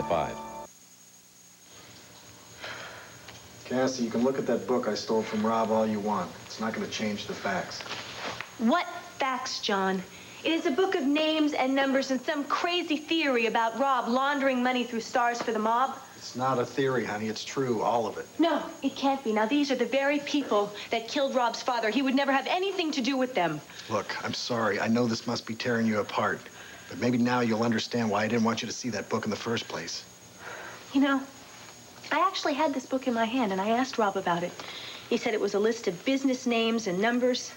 5. Cassie, you can look at that book I stole from Rob all you want. It's not going to change the facts. What facts, John? It is a book of names and numbers and some crazy theory about Rob laundering money through stars for the mob. It's not a theory, honey. It's true, all of it. No, it can't be. Now, these are the very people that killed Rob's father. He would never have anything to do with them. Look, I'm sorry. I know this must be tearing you apart. But maybe now you'll understand why I didn't want you to see that book in the first place. You know, I actually had this book in my hand, and I asked Rob about it. He said it was a list of business names and numbers.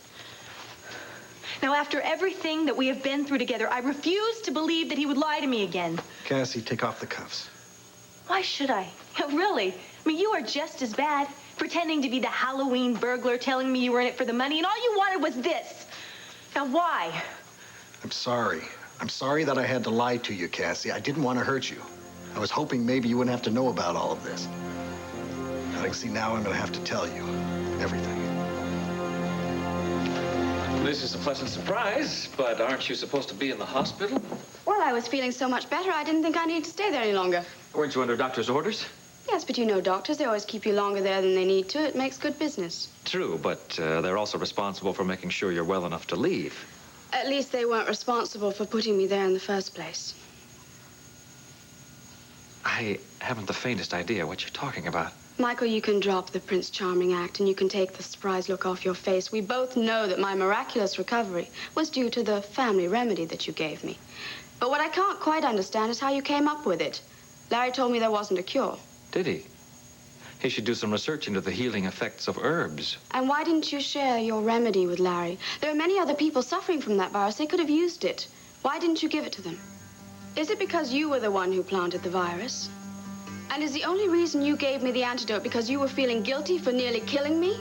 Now, after everything that we have been through together, I refuse to believe that he would lie to me again. Cassie, take off the cuffs. Why should I? Really? I mean, you are just as bad, pretending to be the Halloween burglar, telling me you were in it for the money, and all you wanted was this. Now, why? I'm sorry. I'm sorry that I had to lie to you, Cassie. I didn't want to hurt you. I was hoping maybe you wouldn't have to know about all of this. I can see now I'm going to have to tell you everything. This is a pleasant surprise, but aren't you supposed to be in the hospital? Well, I was feeling so much better, I didn't think I needed to stay there any longer. Weren't you under doctor's orders? Yes, but you know doctors, they always keep you longer there than they need to. It makes good business. True, but they're also responsible for making sure you're well enough to leave. At least they weren't responsible for putting me there in the first place. I haven't the faintest idea what you're talking about. Michael, you can drop the Prince Charming act and you can take the surprised look off your face. We both know that my miraculous recovery was due to the family remedy that you gave me. But what I can't quite understand is how you came up with it. Larry told me there wasn't a cure. Did he? He should do some research into the healing effects of herbs. And why didn't you share your remedy with Larry? There are many other people suffering from that virus. They could have used it. Why didn't you give it to them? Is it because you were the one who planted the virus? And is the only reason you gave me the antidote because you were feeling guilty for nearly killing me?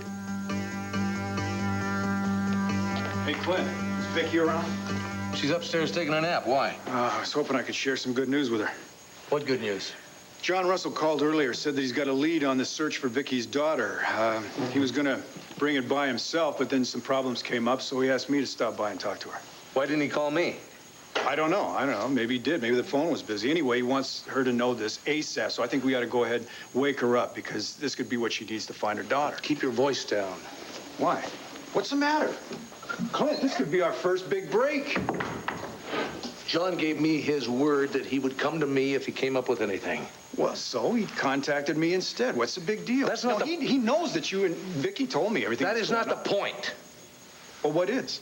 Hey, Clint, is Vicky around? She's upstairs taking a nap. Why? I was hoping I could share some good news with her. What good news? John Russell called earlier, said that he's got a lead on the search for Vicky's daughter. He was gonna bring it by himself, but then some problems came up, so he asked me to stop by and talk to her. Why didn't he call me? I don't know. Maybe he did. Maybe the phone was busy. Anyway, he wants her to know this ASAP, so I think we ought to go ahead, wake her up, because this could be what she needs to find her daughter. Keep your voice down. Why? What's the matter? Clint, this could be our first big break. John gave me his word that he would come to me if he came up with anything. Well, so he contacted me instead. What's the big deal? That's not he knows that you and Vicky told me everything. That is not the point. Well, what is?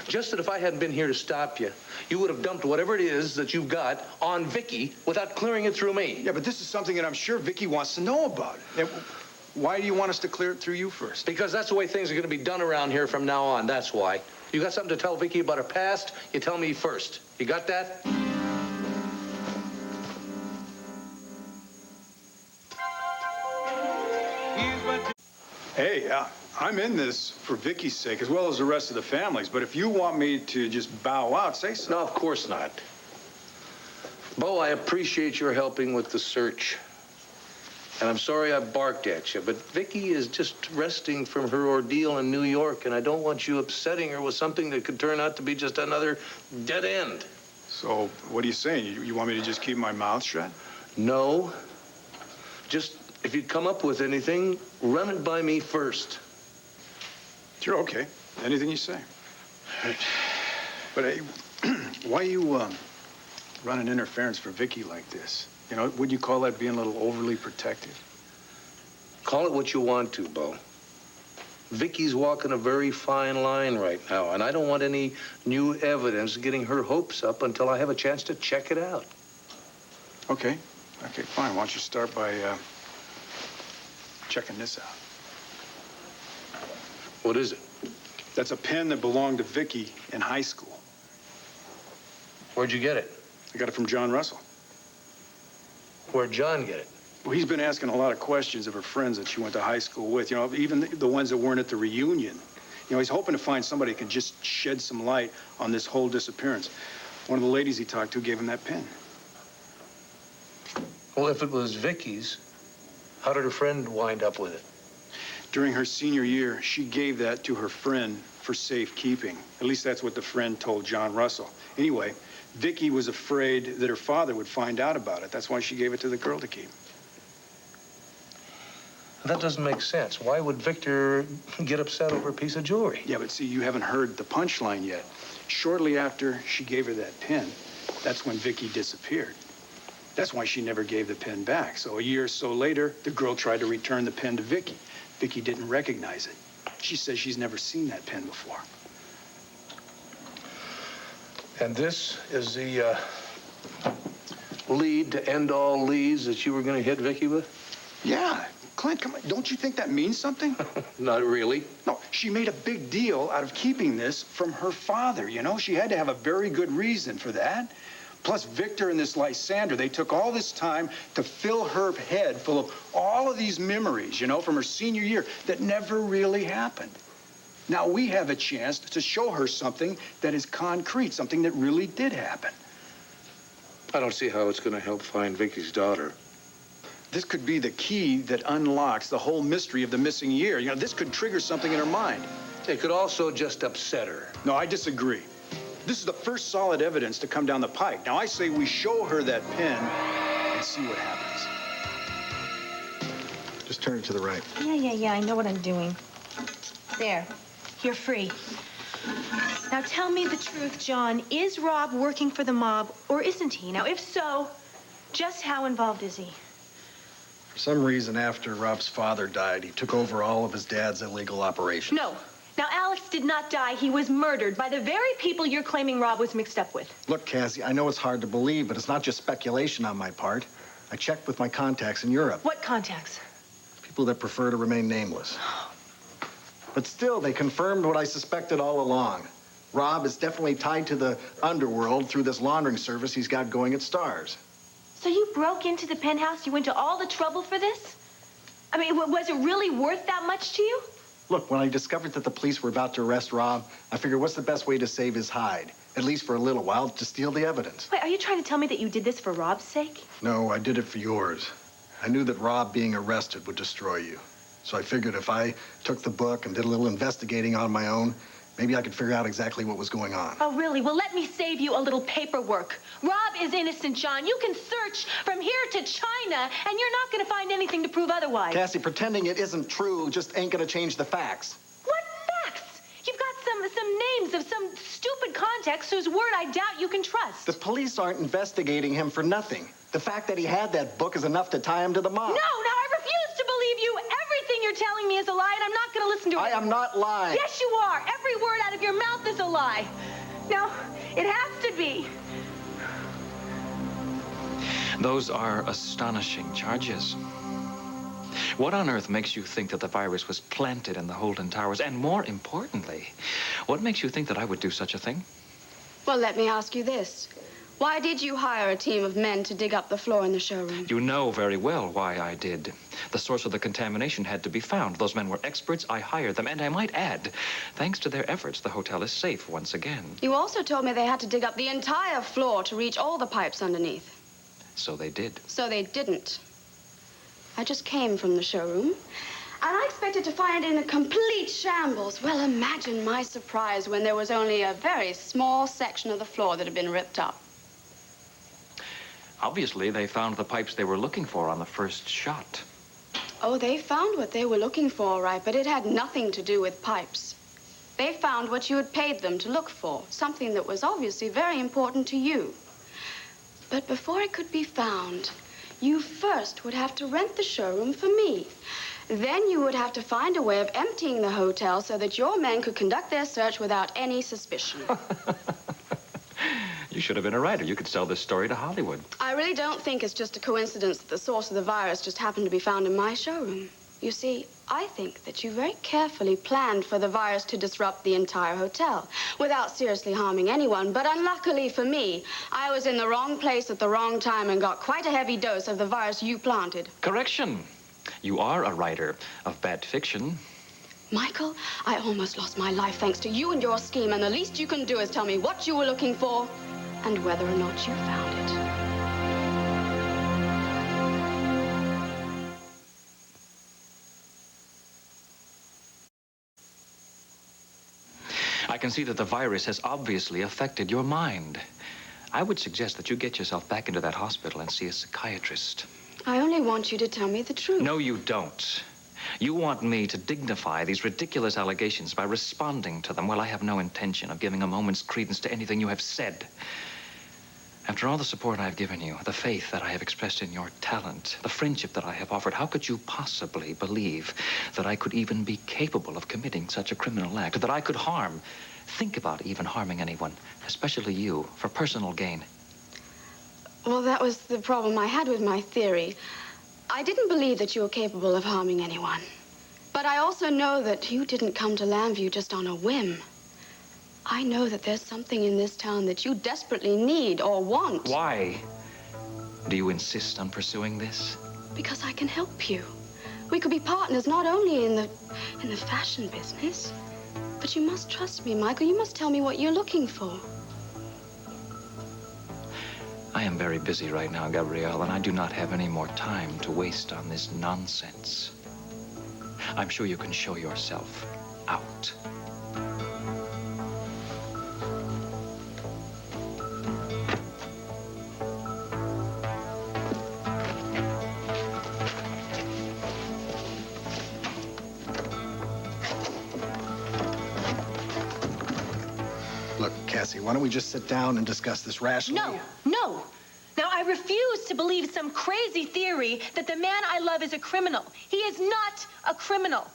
Just that if I hadn't been here to stop you, you would have dumped whatever it is that you've got on Vicky without clearing it through me. Yeah, but this is something that I'm sure Vicky wants to know about. Why do you want us to clear it through you first? Because that's the way things are going to be done around here from now on. That's why. You got something to tell Vicky about her past, you tell me first. You got that? Hey, I'm in this for Vicky's sake as well as the rest of the families, but if you want me to just bow out, say so. No, of course not. Bo, I appreciate your helping with the search. And I'm sorry I barked at you, but Vicky is just resting from her ordeal in New York, and I don't want you upsetting her with something that could turn out to be just another dead end. So, what are you saying? You want me to just keep my mouth shut? No. Just, if you come up with anything, run it by me first. Sure, okay. Anything you say. But hey, why you running interference for Vicky like this? You know, would you call that being a little overly protective? Call it what you want to, Bo. Vicky's walking a very fine line right now, and I don't want any new evidence getting her hopes up until I have a chance to check it out. Okay, fine. Why don't you start by checking this out? What is it? That's a pen that belonged to Vicky in high school. Where'd you get it? I got it from John Russell. Where'd John get it? Well, he's been asking a lot of questions of her friends that she went to high school with, you know, even the ones that weren't at the reunion. You know, he's hoping to find somebody who can just shed some light on this whole disappearance. One of the ladies he talked to gave him that pen. Well, if it was Vicky's, how did her friend wind up with it? During her senior year, she gave that to her friend for safekeeping. At least that's what the friend told John Russell. Anyway, Vicky was afraid that her father would find out about it. That's why she gave it to the girl to keep. That doesn't make sense. Why would Victor get upset over a piece of jewelry? Yeah, but see, you haven't heard the punchline yet. Shortly after she gave her that pin, that's when Vicky disappeared. That's why she never gave the pin back. So a year or so later, the girl tried to return the pin to Vicky. Vicky didn't recognize it. She says she's never seen that pin before. And this is the lead to end all leads that you were going to hit Vicky with? Yeah. Clint, come on. Don't you think that means something? Not really. No, she made a big deal out of keeping this from her father, you know? She had to have a very good reason for that. Plus, Victor and this Lysander, they took all this time to fill her head full of all of these memories, you know, from her senior year that never really happened. Now we have a chance to show her something that is concrete, something that really did happen. I don't see how it's going to help find Vicky's daughter. This could be the key that unlocks the whole mystery of the missing year. You know, this could trigger something in her mind. It could also just upset her. No, I disagree. This is the first solid evidence to come down the pike. Now, I say we show her that pin and see what happens. Just turn it to the right. Yeah, I know what I'm doing. There, you're free. Now tell me the truth, John. Is Rob working for the mob, or isn't he? Now, if so, just how involved is he? For some reason, after Rob's father died, he took over all of his dad's illegal operations. No. Now, Alex did not die. He was murdered by the very people you're claiming Rob was mixed up with. Look, Cassie, I know it's hard to believe, but it's not just speculation on my part. I checked with my contacts in Europe. What contacts? People that prefer to remain nameless. But still, they confirmed what I suspected all along. Rob is definitely tied to the underworld through this laundering service he's got going at Stars. So you broke into the penthouse? You went to all the trouble for this? I mean, was it really worth that much to you? Look, when I discovered that the police were about to arrest Rob, I figured what's the best way to save his hide? At least for a little while, to steal the evidence. Wait, are you trying to tell me that you did this for Rob's sake? No, I did it for yours. I knew that Rob being arrested would destroy you. So I figured if I took the book and did a little investigating on my own, maybe I could figure out exactly what was going on. Oh, really? Well, let me save you a little paperwork. Rob is innocent, John. You can search from here to China, and you're not going to find anything to prove otherwise. Cassie, pretending it isn't true just ain't gonna change the facts. What facts? You've got some names of some stupid contacts whose word I doubt you can trust. The police aren't investigating him for nothing. The fact that he had that book is enough to tie him to the mob. No, I refuse to believe you. Everything you're telling me is a lie, and I'm not going to listen to it. I am not lying. Yes, you are. Every word out of your mouth is a lie. No, it has to be. Those are astonishing charges. What on earth makes you think that the virus was planted in the Holden Towers? And more importantly, what makes you think that I would do such a thing? Well, let me ask you this. Why did you hire a team of men to dig up the floor in the showroom? You know very well why I did. The source of the contamination had to be found. Those men were experts. I hired them. And I might add, thanks to their efforts, the hotel is safe once again. You also told me they had to dig up the entire floor to reach all the pipes underneath. So they did. So they didn't. I just came from the showroom, and I expected to find it in a complete shambles. Well, imagine my surprise when there was only a very small section of the floor that had been ripped up. Obviously, they found the pipes they were looking for on the first shot. Oh, they found what they were looking for, all right, but it had nothing to do with pipes. They found what you had paid them to look for, something that was obviously very important to you. But before it could be found, you first would have to rent the showroom for me. Then you would have to find a way of emptying the hotel so that your men could conduct their search without any suspicion. You should have been a writer. You could sell this story to Hollywood. I really don't think it's just a coincidence that the source of the virus just happened to be found in my showroom. You see, I think that you very carefully planned for the virus to disrupt the entire hotel without seriously harming anyone. But unluckily for me, I was in the wrong place at the wrong time and got quite a heavy dose of the virus you planted. Correction. You are a writer of bad fiction. Michael, I almost lost my life thanks to you and your scheme, and the least you can do is tell me what you were looking for and whether or not you found it. I can see that the virus has obviously affected your mind. I would suggest that you get yourself back into that hospital and see a psychiatrist. I only want you to tell me the truth. No, you don't. You want me to dignify these ridiculous allegations by responding to them. Well, I have no intention of giving a moment's credence to anything you have said. After all the support I've given you, the faith that I have expressed in your talent, the friendship that I have offered, how could you possibly believe that I could even be capable of committing such a criminal act, that I could think about even harming anyone, especially you, for personal gain? Well, that was the problem I had with my theory. I didn't believe that you were capable of harming anyone. But I also know that you didn't come to Lambview just on a whim. I know that there's something in this town that you desperately need or want. Why do you insist on pursuing this? Because I can help you. We could be partners not only in the fashion business, but you must trust me, Michael. You must tell me what you're looking for. I am very busy right now, Gabrielle, and I do not have any more time to waste on this nonsense. I'm sure you can show yourself out. Look, Cassie, why don't we just sit down and discuss this rationally? No, no. Now, I refuse to believe some crazy theory that the man I love is a criminal. He is not a criminal.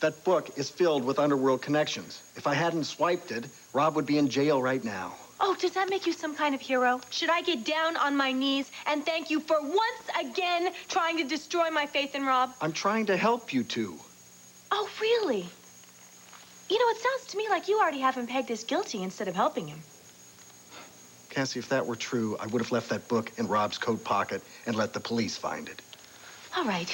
That book is filled with underworld connections. If I hadn't swiped it, Rob would be in jail right now. Oh, does that make you some kind of hero? Should I get down on my knees and thank you for once again trying to destroy my faith in Rob? I'm trying to help you two. Oh, really? You know, it sounds to me like you already have him pegged as guilty instead of helping him. Cassie, if that were true, I would have left that book in Rob's coat pocket and let the police find it. All right.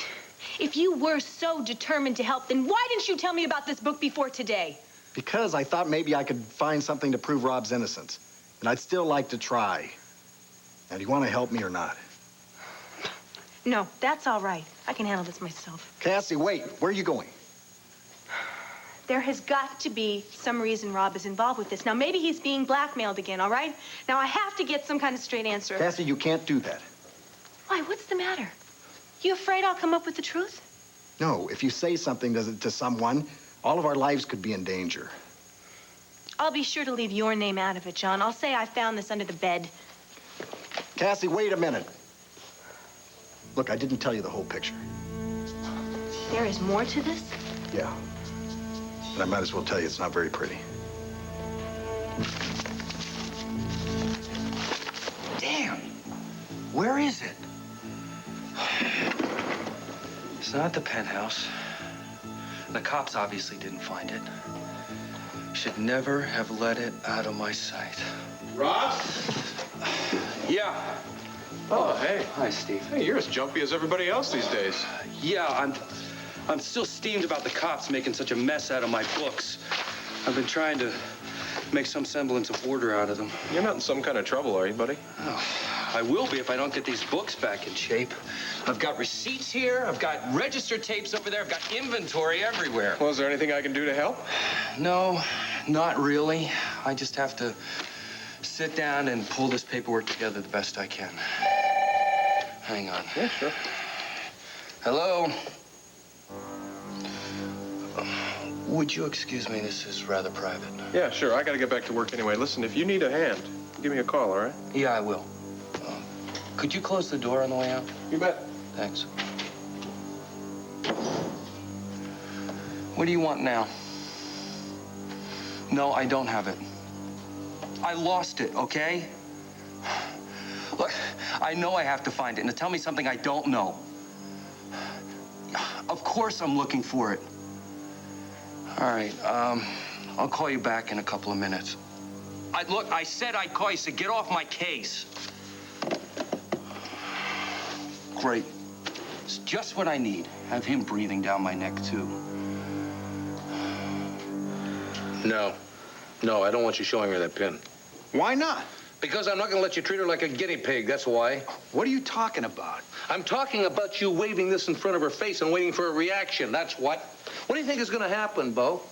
If you were so determined to help, then why didn't you tell me about this book before today? Because I thought maybe I could find something to prove Rob's innocence. And I'd still like to try. Now, do you want to help me or not? No, that's all right. I can handle this myself. Cassie, wait. Where are you going? There has got to be some reason Rob is involved with this. Now, maybe he's being blackmailed again, all right? Now, I have to get some kind of straight answer. Cassie, you can't do that. Why, what's the matter? You afraid I'll come up with the truth? No, if you say something to someone, all of our lives could be in danger. I'll be sure to leave your name out of it, John. I'll say I found this under the bed. Cassie, wait a minute. Look, I didn't tell you the whole picture. There is more to this? Yeah. But I might as well tell you it's not very pretty. Damn. Where is it? It's not the penthouse. The cops obviously didn't find it. Should never have let it out of my sight. Rob? Yeah. Oh, hey. Hi, Steve. Hey, you're as jumpy as everybody else these days. Yeah, I'm still steamed about the cops making such a mess out of my books. I've been trying to make some semblance of order out of them. You're not in some kind of trouble, are you, buddy? Oh, I will be if I don't get these books back in shape. I've got receipts here. I've got register tapes over there. I've got inventory everywhere. Well, is there anything I can do to help? No, not really. I just have to sit down and pull this paperwork together the best I can. Hang on. Yeah, sure. Hello? Would you excuse me? This is rather private. Yeah, sure. I got to get back to work anyway. Listen, if you need a hand, give me a call, all right? Yeah, I will. Could you close the door on the way out? You bet. Thanks. What do you want now? No, I don't have it. I lost it, okay? Look, I know I have to find it. Now tell me something I don't know. Of course I'm looking for it. All right, I'll call you back in a couple of minutes. Look, I said I'd call you, so get off my case. Great. It's just what I need. Have him breathing down my neck, too. No. No, I don't want you showing her that pin. Why not? Because I'm not going to let you treat her like a guinea pig, that's why. What are you talking about? I'm talking about you waving this in front of her face and waiting for a reaction, that's what. What do you think is going to happen, Bo?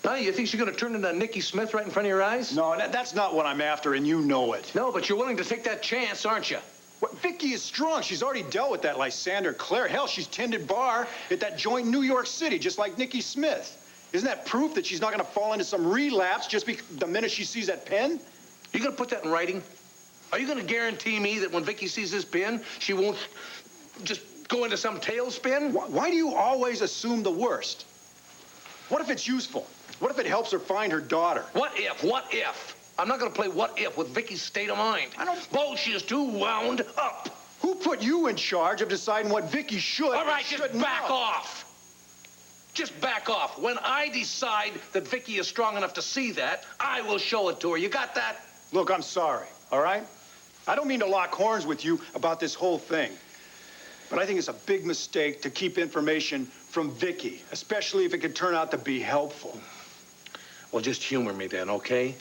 Huh? You think she's gonna turn into Nikki Smith right in front of your eyes? No, that's not what I'm after, and you know it. No, but you're willing to take that chance, aren't you? What, Vicky is strong. She's already dealt with that Lysander Claire. Hell, she's tended bar at that joint in New York City, just like Nikki Smith. Isn't that proof that she's not going to fall into some relapse just the minute she sees that pen? You gonna put that in writing? Are you gonna guarantee me that when Vicky sees this pin, she won't just go into some tailspin? Why do you always assume the worst? What if it's useful? What if it helps her find her daughter? What if? What if? I'm not gonna play what if with Vicky's state of mind. I don't... Bo, she is too wound up. Who put you in charge of deciding what Vicky should All right, and just shouldn't back know? off. Just back off. When I decide that Vicky is strong enough to see that, I will show it to her. You got that? Look, I'm sorry, all right? I don't mean to lock horns with you about this whole thing, but I think it's a big mistake to keep information from Vicky, especially if it could turn out to be helpful. Well, just humor me then, okay?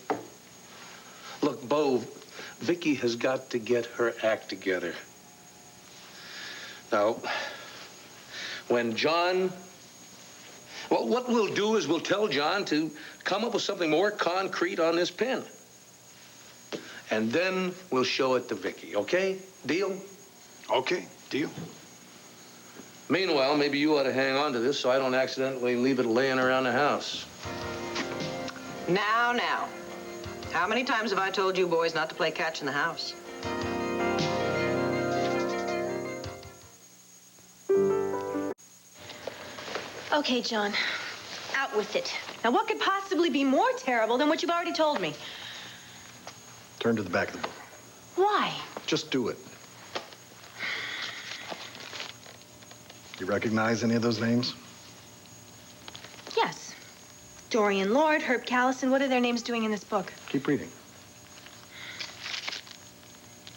Look, Bo, Vicky has got to get her act together. Now, when John... Well, what we'll do is we'll tell John to come up with something more concrete on this pin. And then we'll show it to Vicky, okay? Deal? Okay, deal. Meanwhile, maybe you ought to hang on to this so I don't accidentally leave it laying around the house. Now. How many times have I told you boys not to play catch in the house? Okay, John. Out with it. Now, what could possibly be more terrible than what you've already told me? Turn to the back of the book. Why? Just do it. You recognize any of those names? Yes. Dorian Lord, Herb Callison. What are their names doing in this book? Keep reading.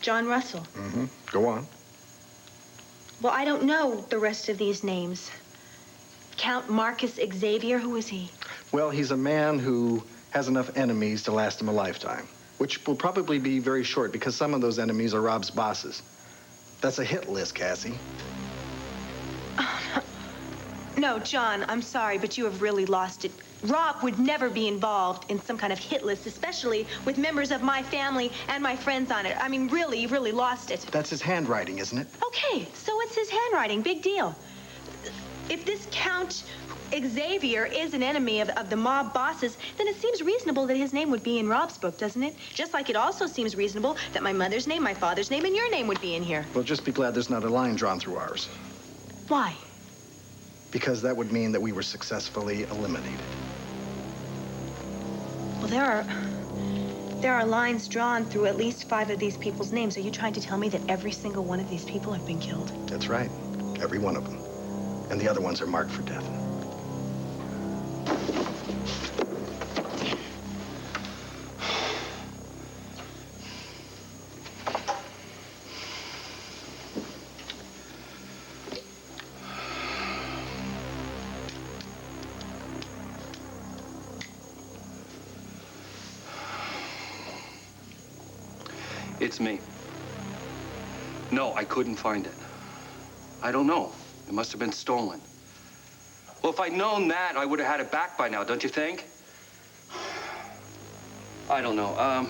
John Russell. Mm-hmm. Go on. Well, I don't know the rest of these names. Count Marcus Xavier, who is he? Well, he's a man who has enough enemies to last him a lifetime, which will probably be very short because some of those enemies are Rob's bosses. That's a hit list, Cassie. No, John, I'm sorry, but you have really lost it. Rob would never be involved in some kind of hit list, especially with members of my family and my friends on it. I mean, really, you've really lost it. That's his handwriting, isn't it? Okay, so it's his handwriting. Big deal. If this Count Xavier is an enemy of the mob bosses, then it seems reasonable that his name would be in Rob's book, doesn't it? Just like it also seems reasonable that my mother's name, my father's name, and your name would be in here. Well, just be glad there's not a line drawn through ours. Why? Because that would mean that we were successfully eliminated. Well, there are lines drawn through at least 5 of these people's names. Are you trying to tell me that every single one of these people have been killed? That's right. Every one of them. And the other ones are marked for death. It's me. No, I couldn't find it. I don't know. It must have been stolen. Well, if I'd known that, I would have had it back by now, don't you think? I don't know.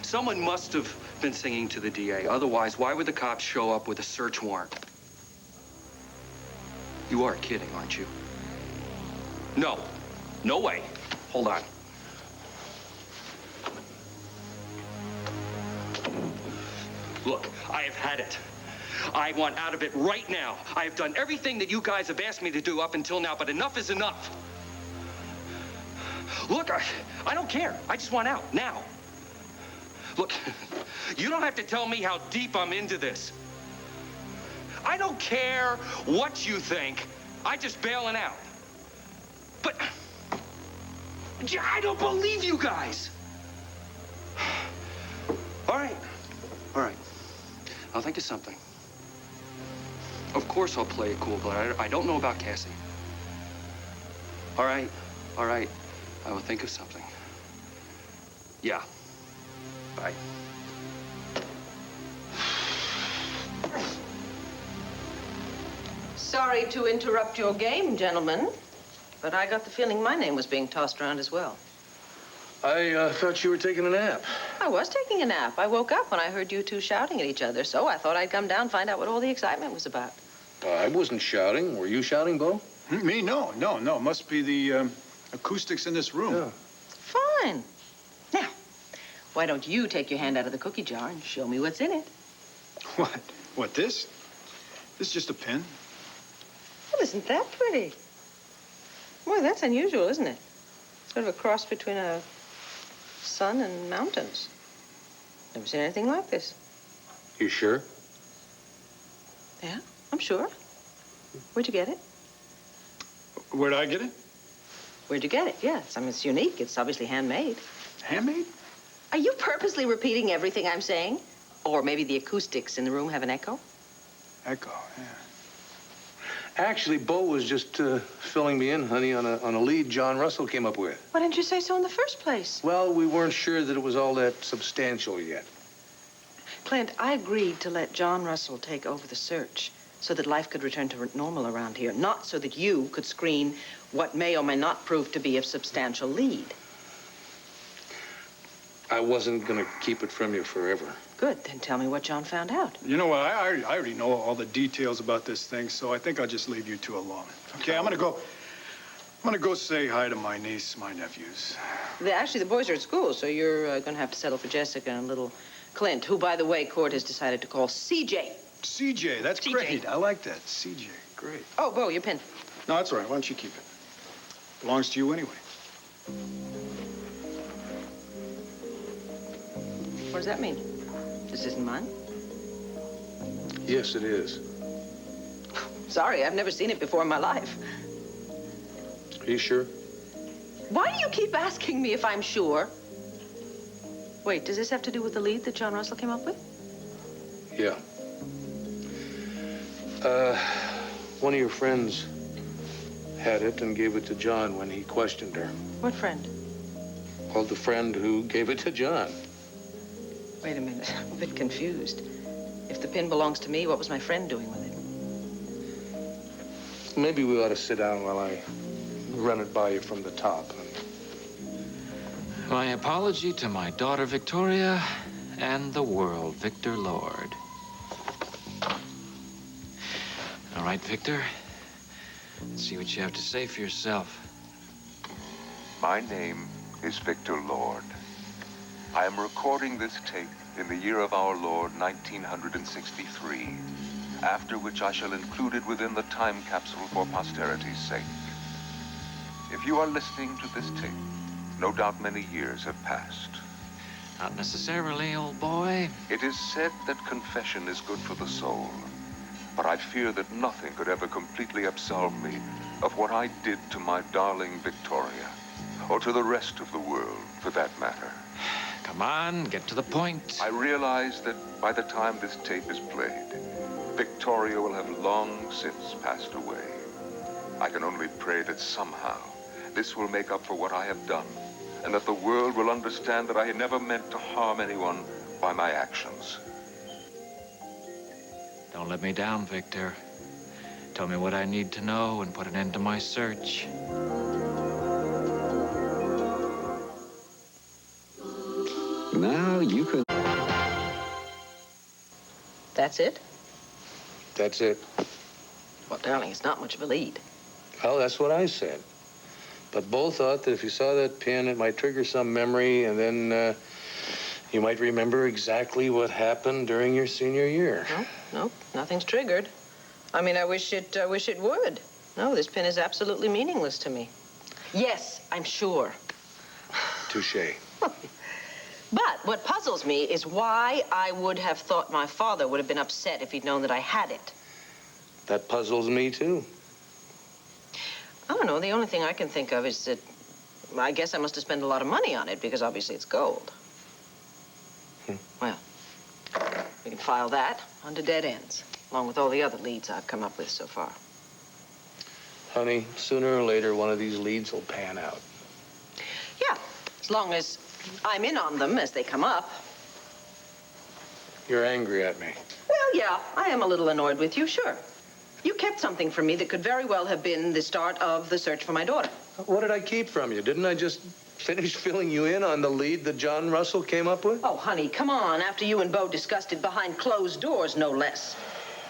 Someone must have been singing to the DA. Otherwise, why would the cops show up with a search warrant? You are kidding, aren't you? No. No way. Hold on. Look, I have had it. I want out of it right now. I have done everything that you guys have asked me to do up until now, but enough is enough. Look, I don't care. I just want out, now. Look, you don't have to tell me how deep I'm into this. I don't care what you think. I'm just bailing out. But I don't believe you guys. All right. All right. I'll think of something. Of course I'll play it cool, but I don't know about Cassie. All right. All right. I will think of something. Yeah. Bye. Sorry to interrupt your game, gentlemen. But I got the feeling my name was being tossed around as well. I thought you were taking a nap. I was taking a nap. I woke up when I heard you two shouting at each other, so I thought I'd come down and find out what all the excitement was about. I wasn't shouting. Were you shouting, Bo? Me? No. Must be the acoustics in this room. Yeah. Fine. Now, why don't you take your hand out of the cookie jar and show me what's in it? What? What, this? This is just a pin. Well, isn't that pretty? Boy, that's unusual, isn't it? Sort of a cross between a sun and mountains. Never seen anything like this. You sure? Yeah, I'm sure. Where'd you get it? Where'd I get it? Where'd you get it? Yes, I mean, it's unique. It's obviously handmade. Handmade? Are you purposely repeating everything I'm saying? Or maybe the acoustics in the room have an echo? Echo, yeah. Actually, Bo was just filling me in, honey, on a lead John Russell came up with. Why didn't you say so in the first place? Well, we weren't sure that it was all that substantial yet. Clint, I agreed to let John Russell take over the search so that life could return to normal around here, not so that you could screen what may or may not prove to be a substantial lead. I wasn't going to keep it from you forever. Good, then tell me what John found out. You know what? I already know all the details about this thing, so I think I'll just leave you two alone. Okay, I'm gonna go say hi to my niece, my nephews. Actually, the boys are at school, so you're gonna have to settle for Jessica and little Clint, who, by the way, Court has decided to call CJ. CJ, that's CJ. great. I like that. CJ, great. Oh, Bo, your pen. No, that's all right. Why don't you keep it? Belongs to you anyway. What does that mean? This isn't mine? Yes, it is. Sorry, I've never seen it before in my life. Are you sure? Why do you keep asking me if I'm sure? Wait, does this have to do with the lead that John Russell came up with? Yeah. One of your friends had it and gave it to John when he questioned her. What friend? Well, the friend who gave it to John. Wait a minute, I'm a bit confused. If the pin belongs to me, what was my friend doing with it? Maybe we ought to sit down while I run it by you from the top. My apology to my daughter, Victoria, and the world, Victor Lord. All right, Victor. Let's see what you have to say for yourself. My name is Victor Lord. I am recording this tape in the year of our Lord, 1963, after which I shall include it within the time capsule for posterity's sake. If you are listening to this tape, no doubt many years have passed. Not necessarily, old boy. It is said that confession is good for the soul, but I fear that nothing could ever completely absolve me of what I did to my darling Victoria, or to the rest of the world, for that matter. Come on, get to the point. I realize that by the time this tape is played, Victoria will have long since passed away. I can only pray that somehow this will make up for what I have done, and that the world will understand that I had never meant to harm anyone by my actions. Don't let me down, Victor. Tell me what I need to know and put an end to my search. Now you can... That's it? That's it. Well, darling, it's not much of a lead. Well, that's what I said. But Bo thought that if you saw that pin, it might trigger some memory, and then you might remember exactly what happened during your senior year. Nope, nothing's triggered. I mean, I wish it would. No, this pin is absolutely meaningless to me. Yes, I'm sure. Touché. But what puzzles me is why I would have thought my father would have been upset if he'd known that I had it. That puzzles me, too. I don't know. The only thing I can think of is that I guess I must have spent a lot of money on it because obviously it's gold. Well, we can file that under dead ends, along with all the other leads I've come up with so far. Honey, sooner or later, one of these leads will pan out. Yeah, as long as I'm in on them as they come up. You're angry at me. Well, yeah, I am a little annoyed with you, sure. You kept something from me that could very well have been the start of the search for my daughter. What did I keep from you? Didn't I just finish filling you in on the lead that John Russell came up with? Oh, honey, come on. After you and Bo discussed it behind closed doors, no less.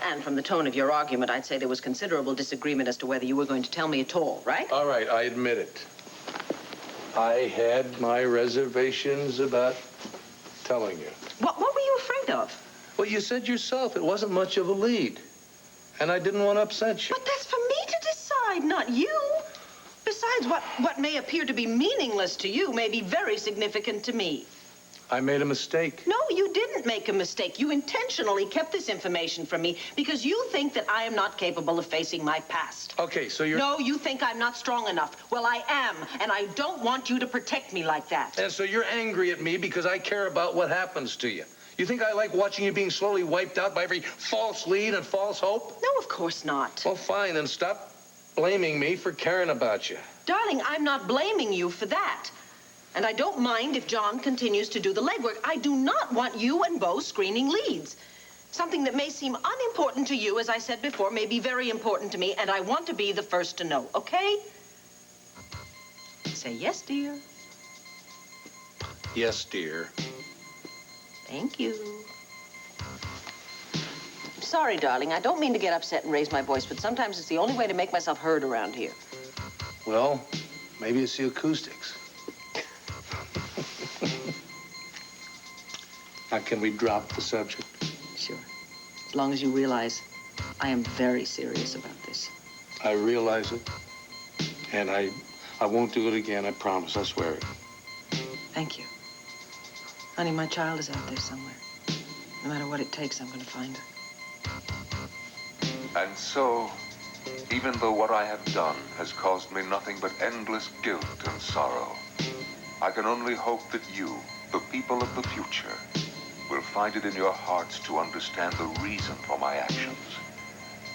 And from the tone of your argument, I'd say there was considerable disagreement as to whether you were going to tell me at all, right? All right, I admit it. I had my reservations about telling you. What were you afraid of? Well, you said yourself it wasn't much of a lead. And I didn't want to upset you. But that's for me to decide, not you. Besides, what may appear to be meaningless to you may be very significant to me. I made a mistake. No, you didn't make a mistake. You intentionally kept this information from me because you think that I am not capable of facing my past. Okay, so you're... No, you think I'm not strong enough. Well, I am, and I don't want you to protect me like that. And so you're angry at me because I care about what happens to you. You think I like watching you being slowly wiped out by every false lead and false hope? No, of course not. Well, fine, then stop blaming me for caring about you. Darling, I'm not blaming you for that. And I don't mind if John continues to do the legwork. I do not want you and Bo screening leads. Something that may seem unimportant to you, as I said before, may be very important to me, and I want to be the first to know, okay? Say yes, dear. Yes, dear. Thank you. Sorry, darling. I don't mean to get upset and raise my voice, but sometimes it's the only way to make myself heard around here. Well, maybe it's the acoustics. Now, can we drop the subject? Sure. As long as you realize I am very serious about this. I realize it. And I won't do it again, I promise, I swear it. Thank you. Honey, my child is out there somewhere. No matter what it takes, I'm going to find her. And so, even though what I have done has caused me nothing but endless guilt and sorrow, I can only hope that you, the people of the future, will find it in your hearts to understand the reason for my actions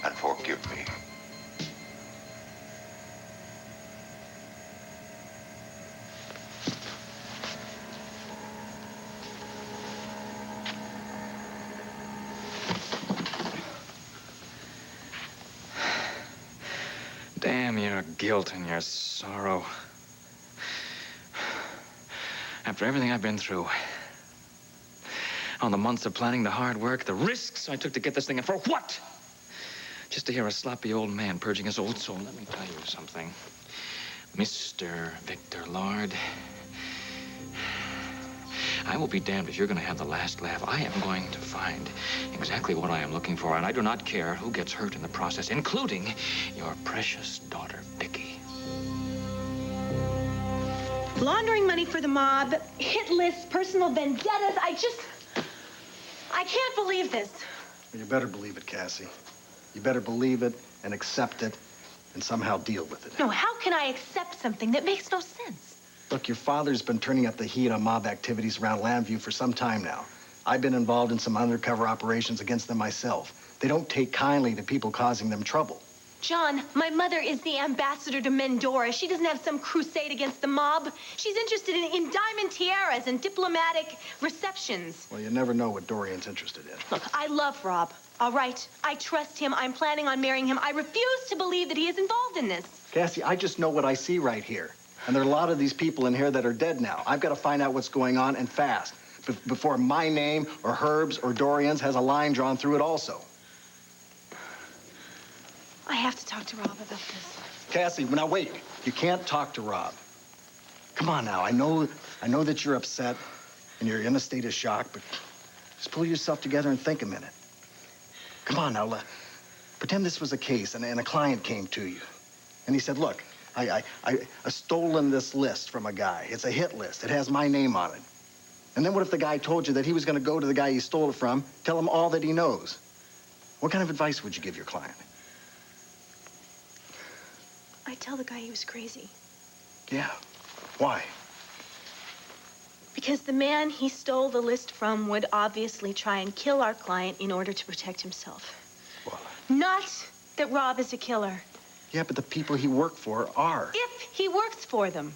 and forgive me. Damn your guilt and your sorrow. After everything I've been through, all the months of planning, the hard work, the risks I took to get this thing, and for what? Just to hear a sloppy old man purging his old soul. Let me tell you something. Mr. Victor Lord, I will be damned if you're going to have the last laugh. I am going to find exactly what I am looking for, and I do not care who gets hurt in the process, including your precious daughter, Vicky. Laundering money for the mob, hit lists, personal vendettas. I can't believe this. Well, you better believe it, Cassie. You better believe it and accept it and somehow deal with it. No, how can I accept something that makes no sense? Look, your father's been turning up the heat on mob activities around Lambview for some time now. I've been involved in some undercover operations against them myself. They don't take kindly to people causing them trouble. John, my mother is the ambassador to Mendora. She doesn't have some crusade against the mob. She's interested in diamond tiaras and diplomatic receptions. Well, you never know what Dorian's interested in. Look, I love Rob, all right? I trust him. I'm planning on marrying him. I refuse to believe that he is involved in this. Cassie, I just know what I see right here. And there are a lot of these people in here that are dead now. I've got to find out what's going on, and fast, before my name or Herb's or Dorian's has a line drawn through it also. I have to talk to Rob about this. Cassie, now wait. You can't talk to Rob. Come on now. I know that you're upset and you're in a state of shock, but just pull yourself together and think a minute. Come on now. Pretend this was a case and a client came to you. And he said, look, I stolen this list from a guy. It's a hit list. It has my name on it. And then what if the guy told you that he was going to go to the guy he stole it from, tell him all that he knows? What kind of advice would you give your client? I'd tell the guy he was crazy. Yeah. Why? Because the man he stole the list from would obviously try and kill our client in order to protect himself. Well, not that Rob is a killer. yeah, but the people he worked for are. If he works for them.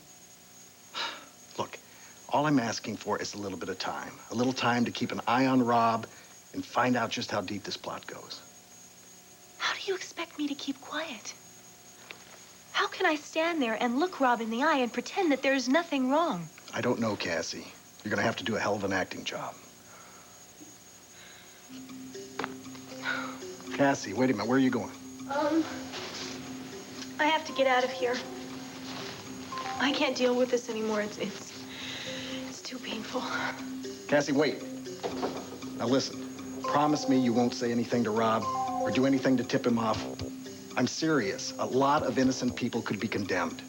Look, all I'm asking for is a little bit of time. A little time to keep an eye on Rob and find out just how deep this plot goes. How do do you expect me to keep quiet? How can I stand there and look Rob in the eye and pretend that there's nothing wrong? I don't know, Cassie. You're gonna have to do a hell of an acting job. Cassie, wait a minute. Where are you going? I have to get out of here. I can't deal with this anymore. It's too painful. Cassie, wait. Now listen. Promise me you won't say anything to Rob or do anything to tip him off. I'm serious. A lot of innocent people could be condemned.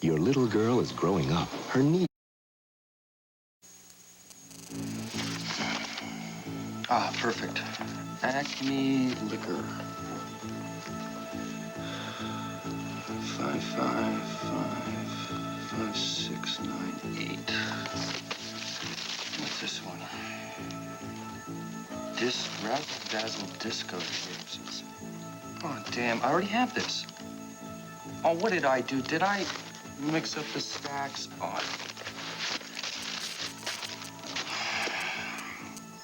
Your little girl is growing up. Her needs. Ah, perfect. Acme Liquor. 5555698. What's this one? Razzle Dazzle Disco Gypsies. Oh, damn, I already have this. Oh, what did I do? Did I mix up the stacks?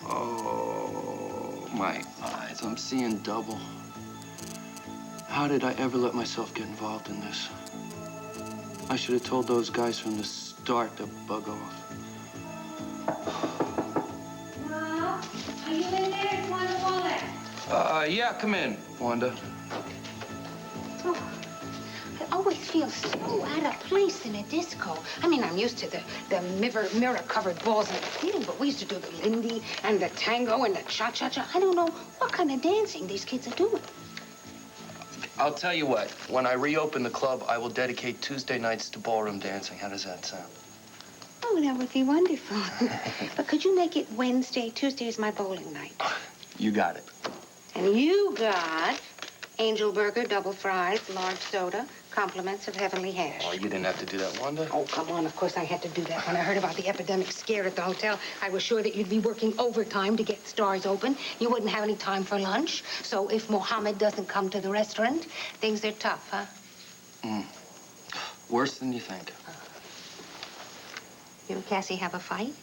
Oh, my eyes. I'm seeing double. How did I ever let myself get involved in this? I should have told those guys from the start to bug off. Well, are you in there? It's Wanda Wallace. Yeah, come in, Wanda. Oh, I always feel so out of place in a disco. I mean, I'm used to the mirror-covered balls in the ceiling, but we used to do the Lindy and the tango and the cha-cha-cha. I don't know what kind of dancing these kids are doing. I'll tell you what, when I reopen the club, I will dedicate Tuesday nights to ballroom dancing. How does that sound? Oh, that would be wonderful. But could you make it Wednesday? Tuesday is my bowling night. You got it. And you got angel burger, double fries, large soda, compliments of heavenly hash. Oh, you didn't have to do that, Wanda. Oh, come on. Of course I had to do that. When I heard about the epidemic scare at the hotel, I was sure that you'd be working overtime to get stars open. You wouldn't have any time for lunch. So if Mohammed doesn't come to the restaurant, things are tough, huh? Worse than you think. You and Cassie have a fight?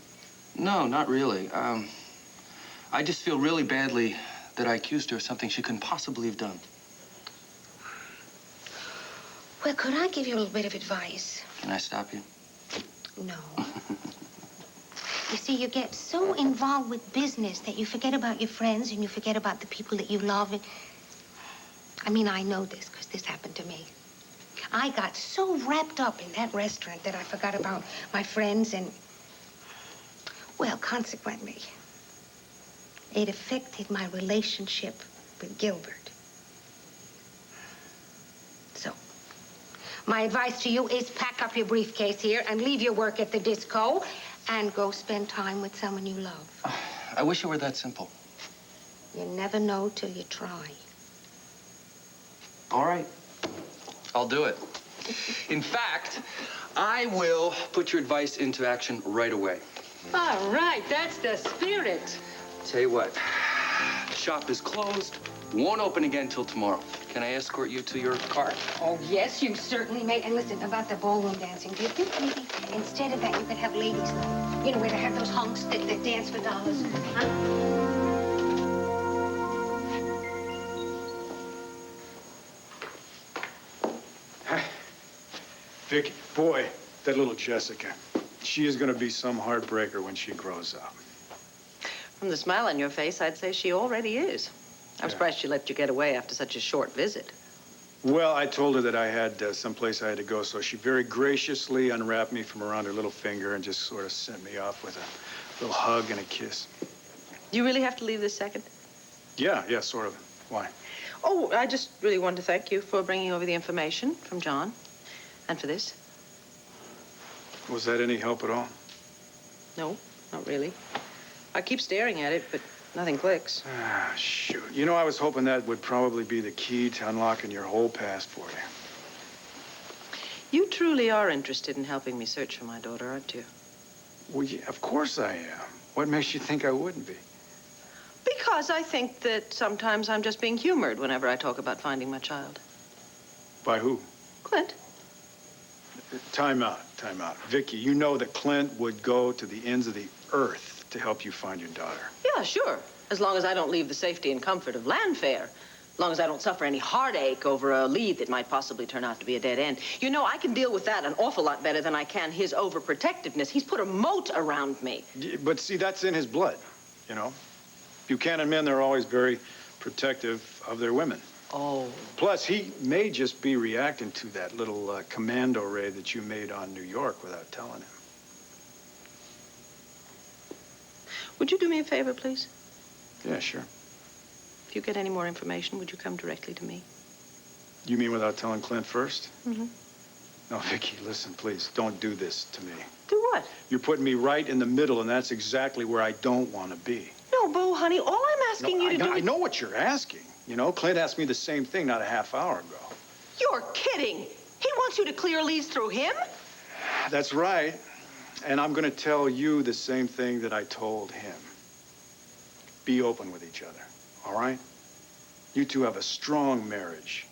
No, not really. I just feel really badly that I accused her of something she couldn't possibly have done. Well, could I give you a little bit of advice? Can I stop you? No. You see, you get so involved with business that you forget about your friends and you forget about the people that you love. I mean, I know this because this happened to me. I got so wrapped up in that restaurant that I forgot about my friends and, well, consequently, it affected my relationship with Gilbert. So, my advice to you is pack up your briefcase here and leave your work at the disco and go spend time with someone you love. I wish it were that simple. You never know till you try. All right. I'll do it. In fact, I will put your advice into action right away. All right, that's the spirit. Tell you what, shop is closed, won't open again till tomorrow. Can I escort you to your car? Oh, yes, you certainly may. And listen, about the ballroom dancing, do you think maybe instead of that you could have ladies' night? You know, where they have those hunks that dance for dollars, huh? Vicky, boy, that little Jessica, she is going to be some heartbreaker when she grows up. From the smile on your face, I'd say she already is. I'm surprised she let you get away after such a short visit. Well, I told her that I had someplace I had to go, so she very graciously unwrapped me from around her little finger and just sort of sent me off with a little hug and a kiss. Do you really have to leave this second? Yeah, sort of. Why? Oh, I just really wanted to thank you for bringing over the information from John. And for this. Was that any help at all? No, not really. I keep staring at it, but nothing clicks. Ah, shoot. You know, I was hoping that would probably be the key to unlocking your whole past for you. You truly are interested in helping me search for my daughter, aren't you? Well, yeah, of course I am. What makes you think I wouldn't be? Because I think that sometimes I'm just being humored whenever I talk about finding my child. By who? Clint. Time out, time out. Vicky, you know that Clint would go to the ends of the earth to help you find your daughter. Yeah, sure. As long as I don't leave the safety and comfort of Landfair. As long as I don't suffer any heartache over a lead that might possibly turn out to be a dead end. You know, I can deal with that an awful lot better than I can his overprotectiveness. He's put a moat around me. But see, that's in his blood, you know? Buchanan men, they're always very protective of their women. Oh. Plus, he may just be reacting to that little commando raid that you made on New York without telling him. Would you do me a favor, please? Yeah, sure. If you get any more information, would you come directly to me? You mean without telling Clint first? Mm-hmm. No, Vicky, listen, please, don't do this to me. Do what? You're putting me right in the middle, and that's exactly where I don't want to be. No, Bo, honey, all I'm asking you to do I is... know what you're asking. You know, Clint asked me the same thing not a half hour ago. You're kidding. He wants you to clear leads through him? That's right. And I'm going to tell you the same thing that I told him. Be open with each other, all right? You two have a strong marriage.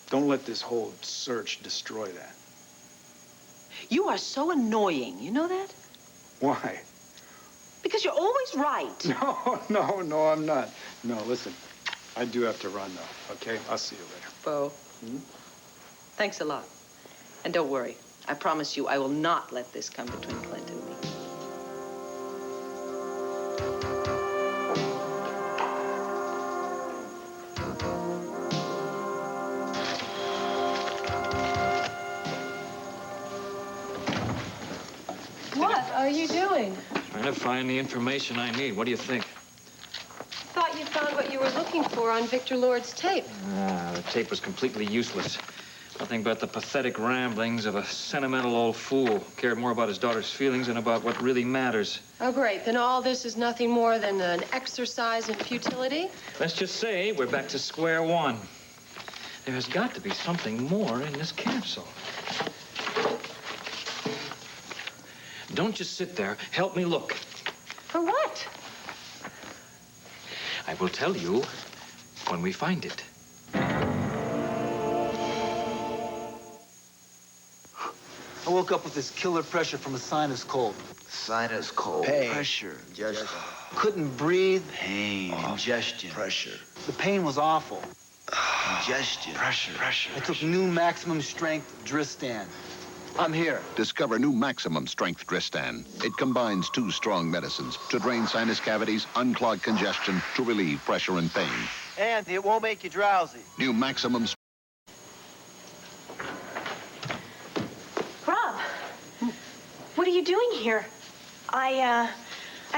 Don't let this whole search destroy that. You are so annoying. You know that? Why? Because you're always right. No, I'm not. No, listen, I do have to run, though, okay? I'll see you later. Bo, thanks a lot. And don't worry. I promise you I will not let this come between Clint and me. What are you doing? Trying to find the information I need. What do you think? Thought you found what you were looking for on Victor Lord's tape. The tape was completely useless. Nothing but the pathetic ramblings of a sentimental old fool. Cared more about his daughter's feelings than about what really matters. Oh, great. Then all this is nothing more than an exercise in futility? Let's just say we're back to square one. There has got to be something more in this capsule. Don't just sit there. Help me look. For what? I will tell you when we find it. I woke up with this killer pressure from a sinus cold. Sinus cold. Pain. Pressure. Ingestion. Couldn't breathe. Pain. Ingestion. Pressure. The pain was awful. Ingestion. Pressure. I took new maximum strength Dristan. I'm here. Discover new maximum strength Dristan. It combines two strong medicines to drain sinus cavities, unclog congestion, to relieve pressure and pain. And it won't make you drowsy. New maximum. Rob, what are you doing here? I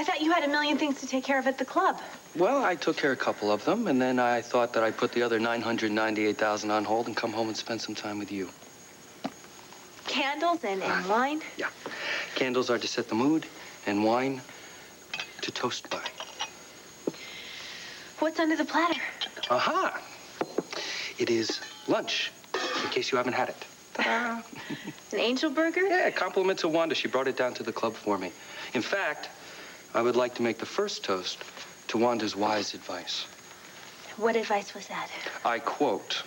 thought you had a million things to take care of at the club. Well, I took care of a couple of them, and then I thought that I'd put the other 998,000 on hold and come home and spend some time with you. Candles and wine? Yeah. Candles are to set the mood, and wine to toast by. What's under the platter? Aha! It is lunch, in case you haven't had it. Ta-da! An angel burger? Yeah, compliment to Wanda. She brought it down to the club for me. In fact, I would like to make the first toast to Wanda's wise advice. What advice was that? I quote,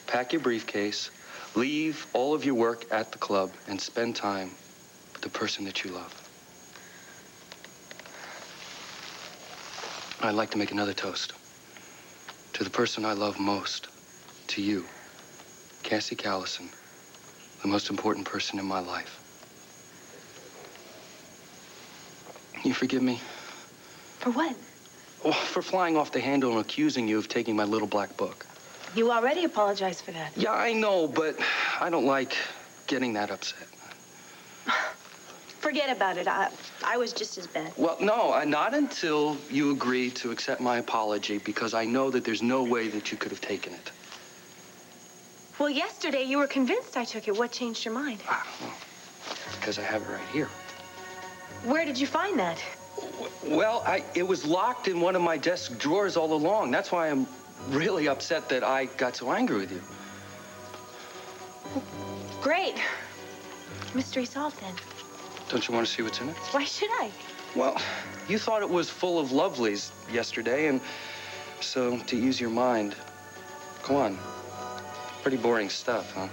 pack your briefcase, leave all of your work at the club, and spend time with the person that you love. I'd like to make another toast to the person I love most, to you, Cassie Callison, the most important person in my life. You forgive me? For what? Oh, for flying off the handle and accusing you of taking my little black book. You already apologized for that. Yeah, I know, but I don't like getting that upset. Forget about it. I was just as bad. Well, no, not until you agree to accept my apology, because I know that there's no way that you could have taken it. Well, yesterday you were convinced I took it. What changed your mind? Because I have it right here. Where did you find that? Well, it was locked in one of my desk drawers all along. That's why I'm really upset that I got so angry with you. Great. Mystery solved then. Don't you want to see what's in it? Why should I? Well, you thought it was full of lovelies yesterday, and so to ease your mind, go on. Pretty boring stuff, huh?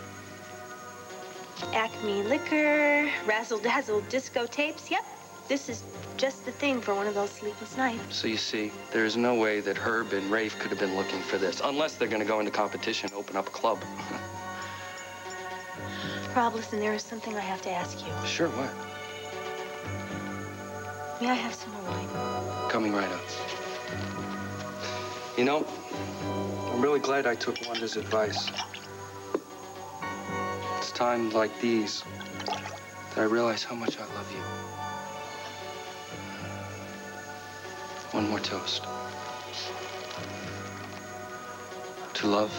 Acme liquor, razzle-dazzle disco tapes. Yep, this is just the thing for one of those sleepless nights. So you see, there's no way that Herb and Rafe could have been looking for this, unless they're going to go into competition and open up a club. Rob, listen, there is something I have to ask you. Sure, what? May I have some more wine? Coming right up. You know, I'm really glad I took Wanda's advice. It's times like these that I realize how much I love you. One more toast. To love,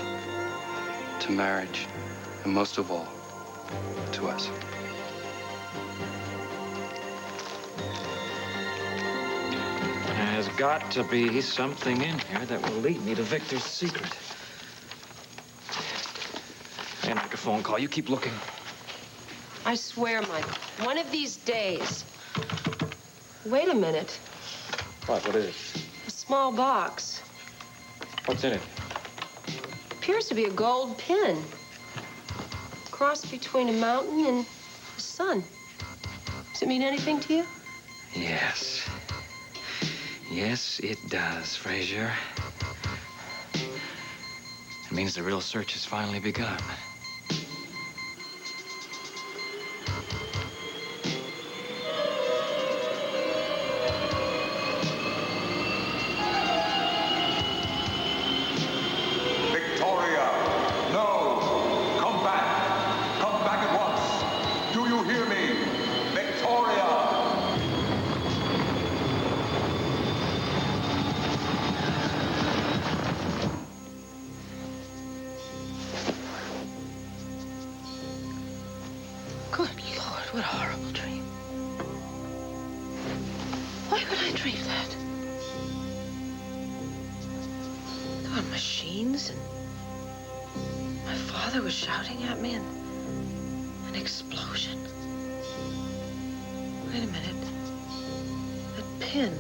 to marriage, and most of all, to us. There's got to be something in here that will lead me to Victor's secret. Hey, make a phone call. You keep looking. I swear, Mike, one of these days. Wait a minute. What is it? A small box. What's in it? Appears to be a gold pin. Cross between a mountain and the sun. Does it mean anything to you? Yes. Yes, it does, Frazier. It means the real search has finally begun. Victoria, no! Come back! Come back at once! Do you hear me? Victoria! Good Lord, what a horrible dream. Why would I dream that? There were machines, and my father was shouting at me, and an explosion. Wait a minute. That pin.